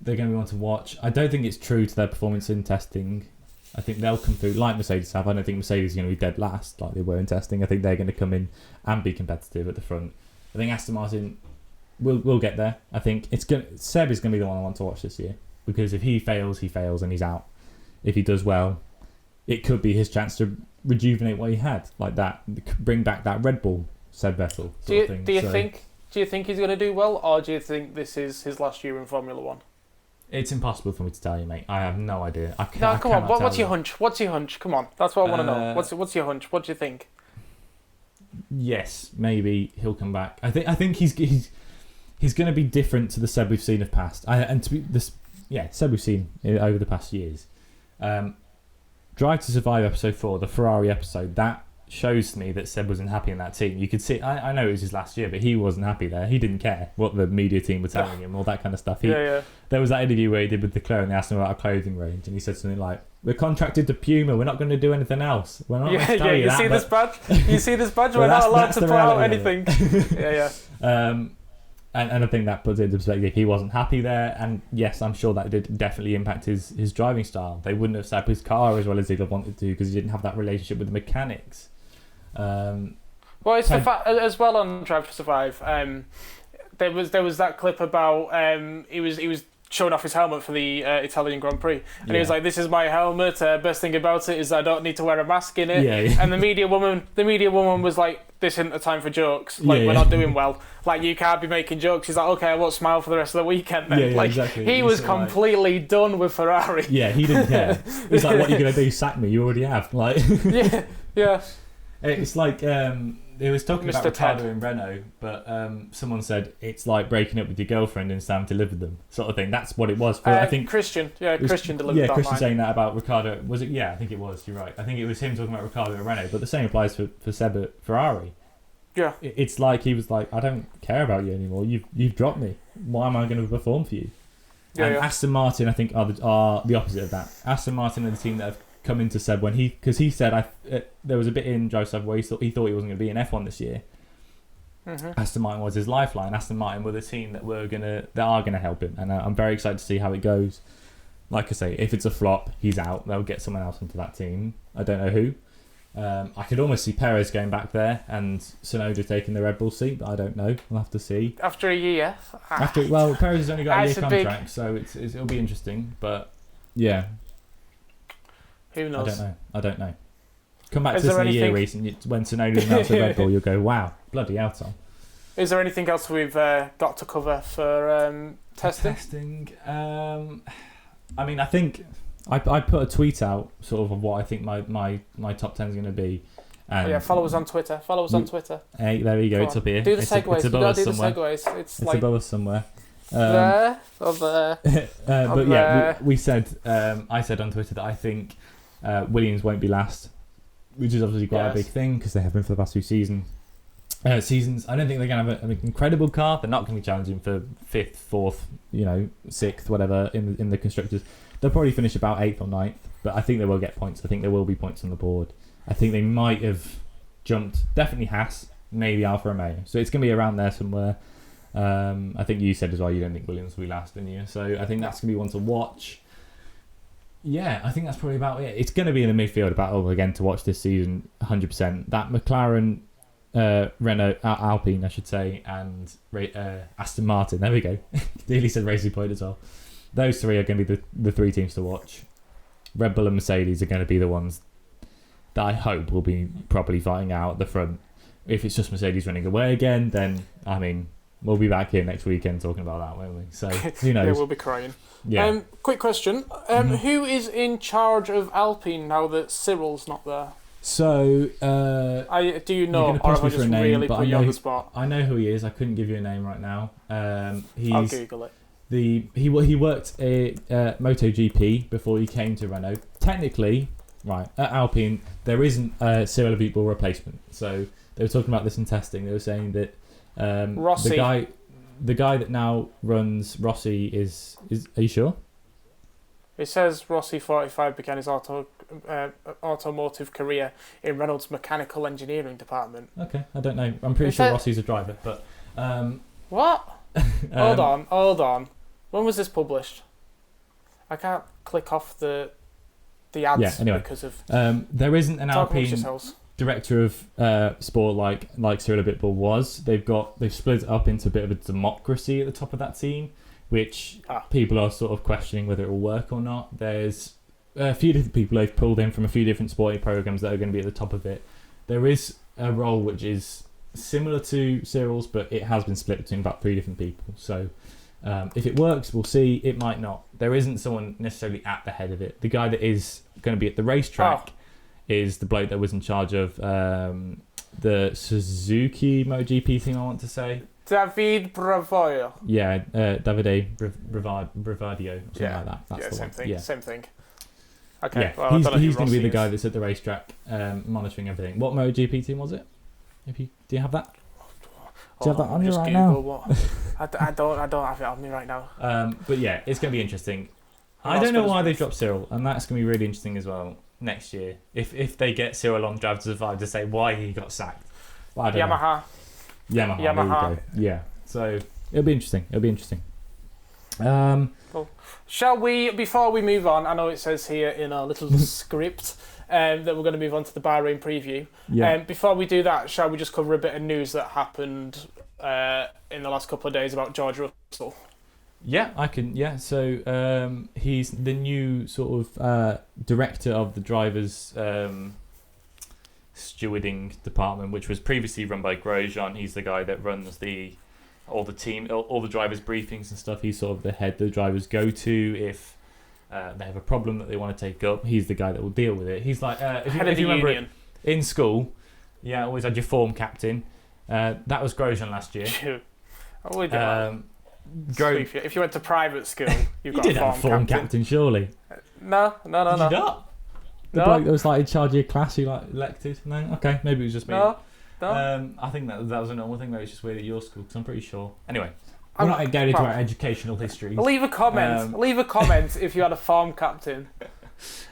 they're going to be one to watch. I don't think it's true to their performance in testing. I think they'll come through like Mercedes have. I don't think Mercedes is going to be dead last like they were in testing. I think they're going to come in and be competitive at the front. I think Aston Martin will get there. I think Seb is going to be the one I want to watch this year, because if he fails and he's out. If he does well, it could be his chance to rejuvenate what he had, like that, bring back that Red Bull Seb Vettel sort of thing. Do you think he's going to do well, or do you think this is his last year in Formula 1? It's impossible for me to tell you, mate. I have no idea. Come on. What's your hunch? What's your hunch? Come on. That's what I want to know. What's your hunch? What do you think? Yes, maybe he'll come back. I think he's going to be different to the Seb we've seen of past. Seb we've seen over the past years. Drive to Survive episode 4, the Ferrari episode, that shows me that Seb wasn't happy in that team. You could see, I know it was his last year, but he wasn't happy there. He didn't care what the media team were telling him, all that kind of stuff. There was that interview where he did with Leclerc and they asked him about a clothing range and he said something like, we're contracted to Puma, we're not going to do anything else. We're not you see this badge? You see this badge? We're not allowed to put out anything. And I think that puts it into perspective. He wasn't happy there, and yes, I'm sure that did definitely impact his driving style. They wouldn't have set up his car as well as they'd have wanted to because he didn't have that relationship with the mechanics. Well, it's the fact as well on Drive to Survive. There was that clip about he was showing off his helmet for the Italian Grand Prix, and he was like, "This is my helmet. Best thing about it is I don't need to wear a mask in it." And the media woman was like, "This isn't the time for jokes. Like we're not doing well. Like you can't be making jokes." He's like, "Okay, I won't smile for the rest of the weekend." Then Exactly. He was completely done with Ferrari. Yeah, he didn't care. He's like, "What are you gonna do? Sack me? You already have." Like. Yeah. It's like they was talking about Ricciardo and Renault, but someone said it's like breaking up with your girlfriend and Sam delivered them, sort of thing. That's what it was. For, I think Christian, Christian delivered that. Yeah, Christian saying that about Ricciardo. Was it? Yeah, I think it was. You're right. I think it was him talking about Ricciardo and Renault, but the same applies for Seb at Ferrari. Yeah. It's like he was like, I don't care about you anymore. You've dropped me. Why am I going to perform for you? Aston Martin, I think, are the opposite of that. Aston Martin are the team that have come into Seb because he said there was a bit in Drive Seb where he thought he wasn't going to be in F1 this year. Mm-hmm. Aston Martin was his lifeline. Aston Martin were the team that are going to help him, and I'm very excited to see how it goes. Like I say, if it's a flop, he's out. They'll get someone else into that team. I don't know who. I could almost see Perez going back there and Tsunoda taking the Red Bull seat, but I don't know. We'll have to see. After a year. Perez has only got a year contract, so it'll be interesting. But yeah. Who knows? I don't know. Come back to this in a year, Reece, and when Tsunoda announced the Red Bull, you'll go, wow, bloody hell, Tom. Is there anything else we've got to cover for testing? I mean, I think I put a tweet out sort of what I think my top 10 is going to be. And follow us on Twitter. Hey, there you go. It's up here. Do the segues. It's above us somewhere. It's like above us somewhere. There or there. But yeah, we said. I said on Twitter that I think Williams won't be last, which is obviously quite a big thing because they have been for the past few seasons. I don't think they're going to have an incredible car. They're not going to be challenging for 5th, 4th, 6th, whatever in the constructors. They'll probably finish about 8th or 9th, but I think they will get points. I think there will be points on the board. I think they might have jumped, definitely Haas, maybe Alfa Romeo. So it's going to be around there somewhere. I think you said as well you don't think Williams will be last, didn't you? So I think that's going to be one to watch. Yeah, I think that's probably about it. It's going to be in the midfield battle again to watch this season, 100%. That McLaren, Renault, Alpine, I should say, and Aston Martin. There we go. Nearly said Racing Point as well. Those three are going to be the three teams to watch. Red Bull and Mercedes are going to be the ones that I hope will be properly fighting out at the front. If it's just Mercedes running away again, then, I mean, we'll be back here next weekend talking about that, won't we? So, who knows? Yeah, we'll be crying. Yeah. Quick question. Who is in charge of Alpine now that Cyril's not there? So, do you know, or have I just really put you on the spot? I know who he is. I couldn't give you a name right now. I'll Google it. He worked at MotoGP before he came to Renault. Technically, right, at Alpine, there isn't a Cyril Abiteboul replacement. So they were talking about this in testing. They were saying that Rossi. the guy that now runs Rossi is. Are you sure? It says Rossi 45 began his automotive career in Renault's mechanical engineering department. Okay, I don't know. I'm pretty sure Rossi's a driver, but what? Hold on. When was this published? I can't click off the ads because of there isn't an Alpine director of sport like Cyril Abiteboul was. They've split it up into a bit of a democracy at the top of that team, which people are sort of questioning whether it will work or not. There's a few different people they've pulled in from a few different sporting programs that are going to be at the top of it. There is a role which is similar to Cyril's, but it has been split between about 3 different people. So if it works, we'll see. It might not. There isn't someone necessarily at the head of it. The guy that is going to be at the racetrack is the bloke that was in charge of the Suzuki MotoGP team, I want to say. David Bravoio. Yeah, Davide Bravadio, something like that. That's the same one. thing. Yeah. Same thing. Okay. Yeah, Well, he's going to be the guy that's at the racetrack monitoring everything. What MotoGP team was it? Do you have that? Do you have that on you right now? What? I don't have it on me right now. But yeah, it's going to be interesting. I don't know why they dropped Cyril, and that's going to be really interesting as well next year. If they get Cyril on Drive to Survive to say why he got sacked. Well, I don't know. Yamaha. There you go. Yeah. So it'll be interesting. Cool. Shall we, before we move on, I know it says here in our little script that we're going to move on to the Bahrain preview. Yeah. Before we do that, shall we just cover a bit of news that happened in the last couple of days about George Russell? Yeah, I can. Yeah, so he's the new sort of director of the drivers' stewarding department, which was previously run by Grosjean. He's the guy that runs all the drivers' briefings and stuff. He's sort of the head the drivers go to if they have a problem that they want to take up. He's the guy that will deal with it. He's like if you remember it, in school, always had your form captain. That was Grosjean last year. If you went to private school, you did have a form captain, surely. No. Did you not? The bloke that was like in charge of your class, who like elected. No, okay, maybe it was just me. No. I think that was a normal thing. Maybe it's just weird at your school, because I'm pretty sure. Anyway, we're not going into our educational history. Leave a comment. Leave a comment if you had a farm captain,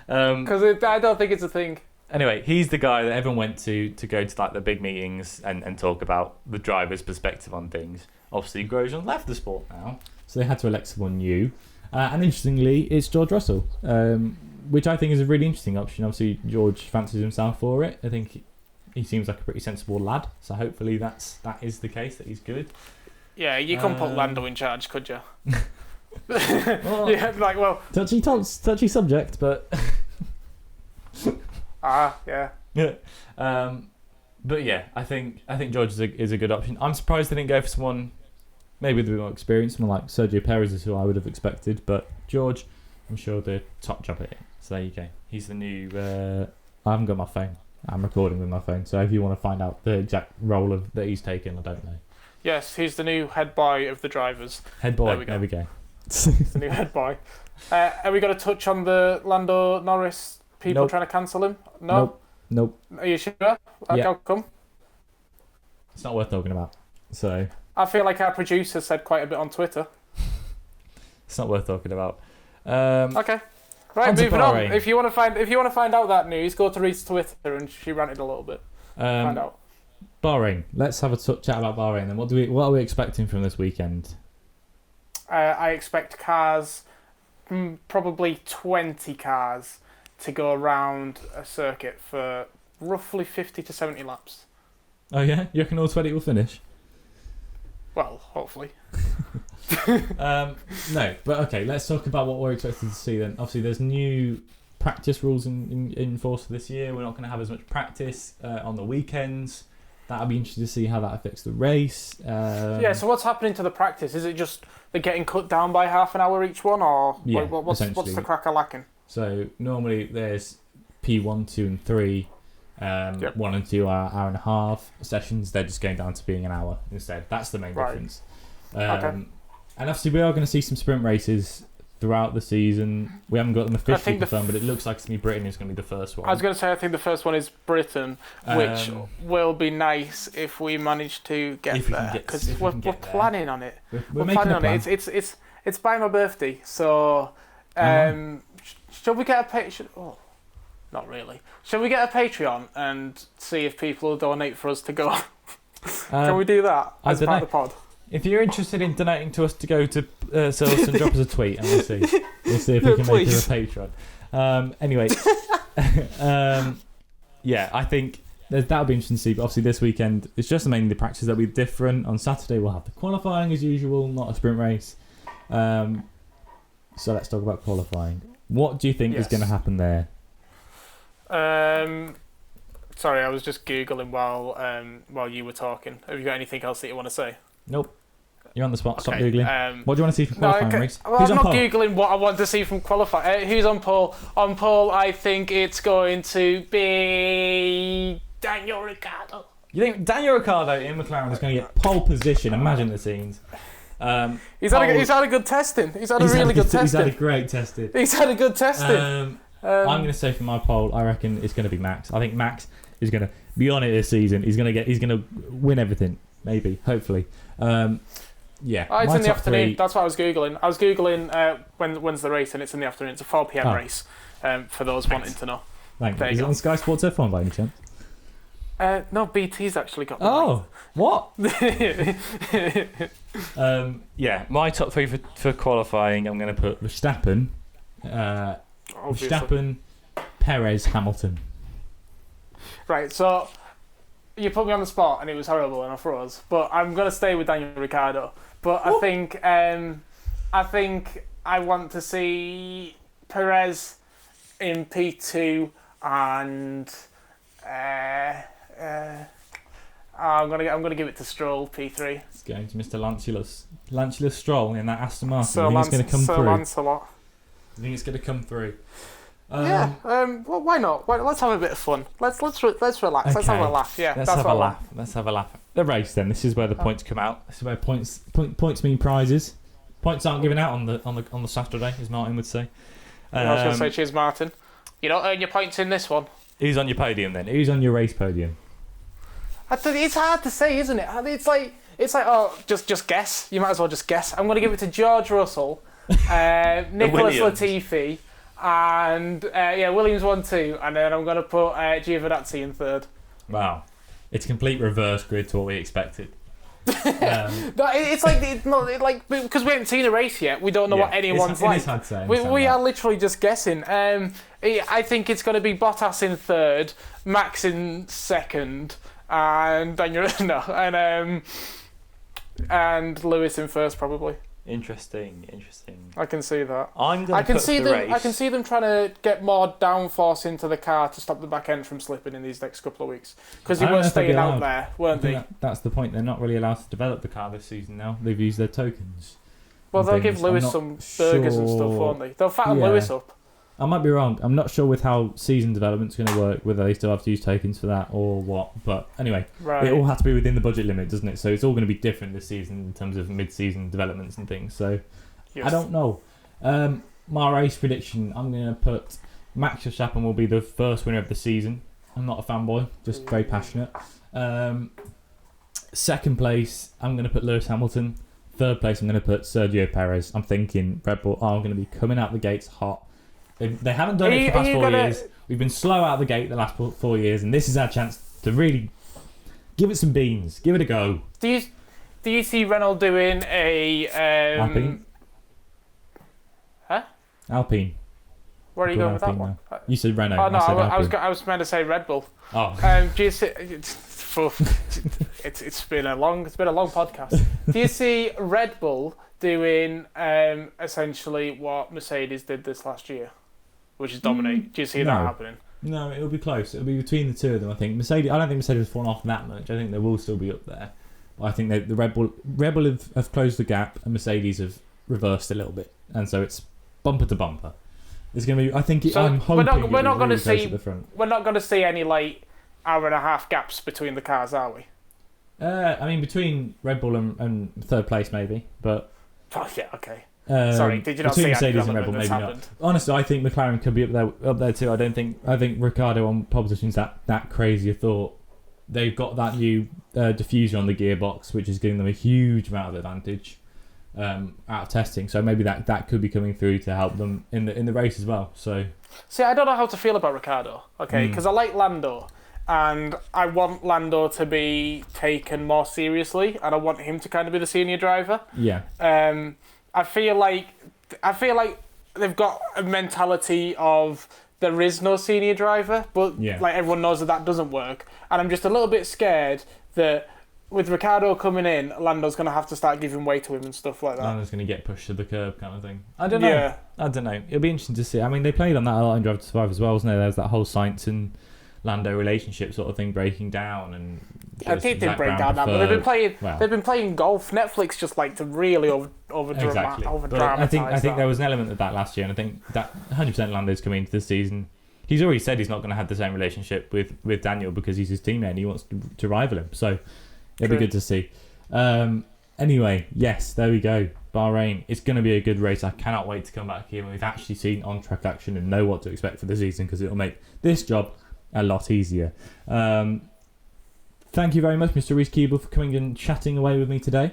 because I don't think it's a thing. Anyway, he's the guy that everyone went to go to like the big meetings and talk about the driver's perspective on things. Obviously, Grosjean left the sport now, so they had to elect someone new. And interestingly, it's George Russell, which I think is a really interesting option. Obviously, George fancies himself for it. I think he seems like a pretty sensible lad, so hopefully that is the case, that he's good. Yeah, you couldn't put Lando in charge, could you? Well, yeah, touchy subject, but yeah. But yeah, I think George is a good option. I'm surprised they didn't go for someone maybe with a bit more experience, someone like Sergio Perez is who I would have expected, but George, I'm sure the top job at it. So there you go. He's the new. I haven't got my phone. I'm recording with my phone, so if you want to find out the exact role that he's taken, I don't know. Yes, he's the new head boy of the drivers. Head boy. There we go. He's the new head boy. Are we going to touch on the Lando Norris people trying to cancel him? No. Nope. Are you sure? Yeah. How come? It's not worth talking about. So. I feel like our producer said quite a bit on Twitter. It's not worth talking about. Okay. Right, moving on. If you want to find out that news, go to Reed's Twitter, and she ranted a little bit. Find out. Bahrain. Let's have a chat about Bahrain. Then, what are we expecting from this weekend? I expect cars, probably 20 cars, to go around a circuit for roughly 50 to 70 laps. Oh yeah, you reckon all 20 will finish? Well, hopefully. No, but okay, let's talk about what we're expecting to see then. Obviously, there's new practice rules in force for this year. We're not going to have as much practice on the weekends. That'll be interesting to see how that affects the race. So what's happening to the practice? Is it just they're getting cut down by half an hour each one, or what's the cracker lacking? So normally there's P1, 2 and 3. 1 and 2 are hour and a half sessions. They're just going down to being an hour instead. That's the main difference. Okay. And obviously we are going to see some sprint races throughout the season. We haven't got them officially confirmed, but it looks like it's going to be Britain who's going to be the first one. I was going to say I think the first one is Britain, which will be nice if we manage to get there, because we're planning on it. We're planning on it. It's by my birthday, so should we get a Patreon? Oh, not really. Should we get a Patreon and see if people will donate for us to go? Can we do that as part of the pod? If you're interested in donating to us to go to Silverstone, drop us a tweet and we'll see. We'll see if we can make it a Patreon. Anyway, I think that'll be interesting to see. But obviously this weekend, it's just mainly the practice that'll be different. On Saturday we'll have the qualifying as usual, not a sprint race. So let's talk about qualifying. What do you think is going to happen there? Sorry, I was just Googling while you were talking. Have you got anything else that you want to say? Nope. You're on the spot. Stop Okay, Googling. What do you want to see from qualifying, Reese? Well, I'm not Googling what I want to see from qualifying. Who's on pole? On pole, I think it's going to be Daniel Ricciardo. You think Daniel Ricciardo in McLaren is going to get pole position? Imagine the scenes. He's had a good testing. He's had a really good testing. He's had a great testing. He's had a good testing. I'm going to say for my poll, I reckon it's going to be Max. I think Max is going to be on it this season. He's going to win everything. Maybe, hopefully. Yeah. Oh, it's my in the top afternoon. three- That's what I was googling. I was googling when's the race, and it's in the afternoon. It's a 4 p.m. race. For those wanting to know. Thank you. There you Is it go. on Sky Sports F1 by any chance? No, BT's actually got. Oh, what? Right. Yeah, my top three for qualifying, I'm going to put Verstappen, Obviously. Perez, Hamilton. Right, so you put me on the spot, and it was horrible enough for us. But I'm going to stay with Daniel Ricciardo. But I think I want to see Perez in P2 and I'm gonna give it to Stroll P3. It's going to Mr. Lancelot Stroll in that Aston Martin. Sir You think it's going to come through? Lancelot. You think it's going to come through? Yeah. Well, why not? Let's have a bit of fun. Let's relax. Okay. Let's have a laugh. Yeah. Let's have a laugh. Let's have a laugh. The race then. This is where the points come out. This is where points mean prizes. Points aren't given out on the Saturday, as Martin would say. I was going to say, cheers, Martin. You don't earn your points in this one. Who's on your podium then? Who's on your race podium? It's hard to say, isn't it? It's like oh, just guess. You might as well just guess. I'm going to give it to George Russell, Nicholas Latifi, and Williams 1-2, and then I'm going to put Giovinazzi in third. Wow, it's complete reverse grid to what we expected. No, it's like because we haven't seen a race yet. We don't know what anyone's like. We are literally just guessing. I think it's going to be Bottas in third, Max in second, and and Lewis in first probably. Interesting. I can see that. I can see them trying to get more downforce into the car to stop the back end from slipping in these next couple of weeks because they weren't staying out there, weren't they? That's the point. They're not really allowed to develop the car this season now. They've used their tokens. Well, they'll give Lewis some burgers and stuff, won't they? They'll fatten Lewis up. I might be wrong. I'm not sure with how season development's going to work, whether they still have to use tokens for that or what. But anyway, It all has to be within the budget limit, doesn't it? So it's all going to be different this season in terms of mid-season developments and things. So I don't know. My race prediction, I'm going to put Max Verstappen will be the first winner of the season. I'm not a fanboy, just very passionate. Second place, I'm going to put Lewis Hamilton. Third place, I'm going to put Sergio Perez. I'm thinking Red Bull are going to be coming out the gates hot. They haven't done it for the past 4 years. We've been slow out the gate the last 4 years, and this is our chance to really give it some beans. Give it a go. Do you see Renault doing a Alpine? Huh? Alpine. Where are you going with that one? You said Renault. Oh no, I was meant to say Red Bull. Oh. Do you see? It's been a long podcast. Do you see Red Bull doing essentially what Mercedes did this last year, which is dominate? Do you see that happening? No, it'll be close. It'll be between the two of them. I think Mercedes. I don't think Mercedes has fallen off that much. I think they will still be up there. But I think the Red Bull have closed the gap, and Mercedes have reversed a little bit, and so it's bumper to bumper. It's going to be. I think. I'm hoping we're not going to see. At the front. We're not going to see any like hour and a half gaps between the cars, are we? I mean, between Red Bull and third place, maybe, but. Oh yeah, okay. Sorry, did you not see Mercedes and Red Bull? Maybe not. Honestly, I think McLaren could be up there too. I think Ricciardo on pole position is that crazy a thought. They've got that new diffuser on the gearbox, which is giving them a huge amount of advantage out of testing. So maybe that could be coming through to help them in the race as well. So see, I don't know how to feel about Ricciardo. Okay, because I like Lando. And I want Lando to be taken more seriously, and I want him to kind of be the senior driver. Yeah. I feel like they've got a mentality of there is no senior driver, but like everyone knows that doesn't work. And I'm just a little bit scared that with Ricciardo coming in, Lando's going to have to start giving way to him and stuff like that. Lando's going to get pushed to the curb kind of thing. I don't know. Yeah. I don't know. It'll be interesting to see. I mean, they played on that a lot in Drive to Survive as well, wasn't there? There was that whole Sainz and Lando relationship sort of thing breaking down, and it didn't break down that, but they've been playing golf. Netflix just like to really over dramatize. I think there was an element of that last year, and I think that 100% Lando's coming into the season. He's already said he's not going to have the same relationship with Daniel because he's his teammate and he wants to rival him. So it'll be good to see. Anyway, yes, there we go. Bahrain. It's going to be a good race. I cannot wait to come back here when we've actually seen on-track action and know what to expect for the season, because it'll make this job a lot easier. Thank you very much, Mr. Reese Keeble, for coming and chatting away with me today.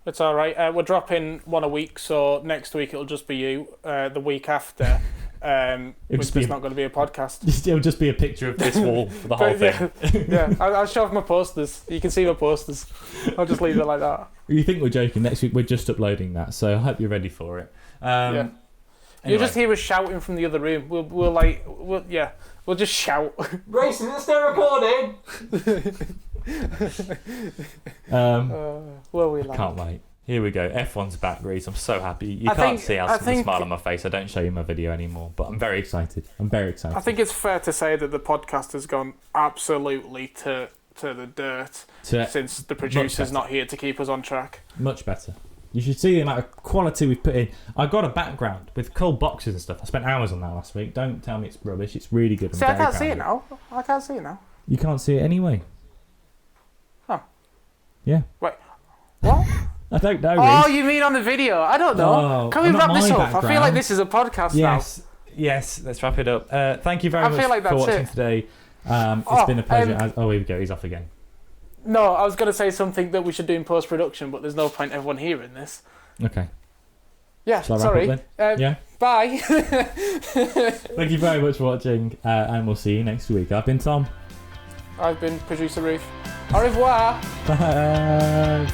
It's all right. We're dropping one a week, so next week it'll just be you. The week after, it's not going to be a podcast. It'll just be a picture of this wall for the whole thing. Yeah. I'll show off my posters. You can see my posters. I'll just leave it like that. You think we're joking? Next week we're just uploading that, so I hope you're ready for it. Anyway. You'll just hear us shouting from the other room. We'll just shout. Grayson, is there recording? Will we like? Can't wait. Here we go. F1's back, Reese. I'm so happy. You can't see how the smile on my face. I don't show you my video anymore, but I'm very excited. I think it's fair to say that the podcast has gone absolutely to the dirt since the producer's not here to keep us on track. Much better. You should see the amount of quality we've put in. I got a background with cold boxes and stuff. I spent hours on that last week. Don't tell me it's rubbish. It's really good. See, I can't see it now. I can't see it now. You can't see it anyway. Oh. Yeah. Wait. What? I don't know. Oh, Reese. you mean on the video? I don't know. Oh, Can we wrap this up? background. I feel like this is a podcast now. Yes. Let's wrap it up. Thank you very much for watching today. It's been a pleasure. Here we go. He's off again. No, I was going to say something that we should do in post-production, but there's no point everyone hearing this. Okay. Yeah, Shall I wrap up then? Yeah. Bye. Thank you very much for watching, and we'll see you next week. I've been Tom. I've been producer Ruth. Au revoir. Bye.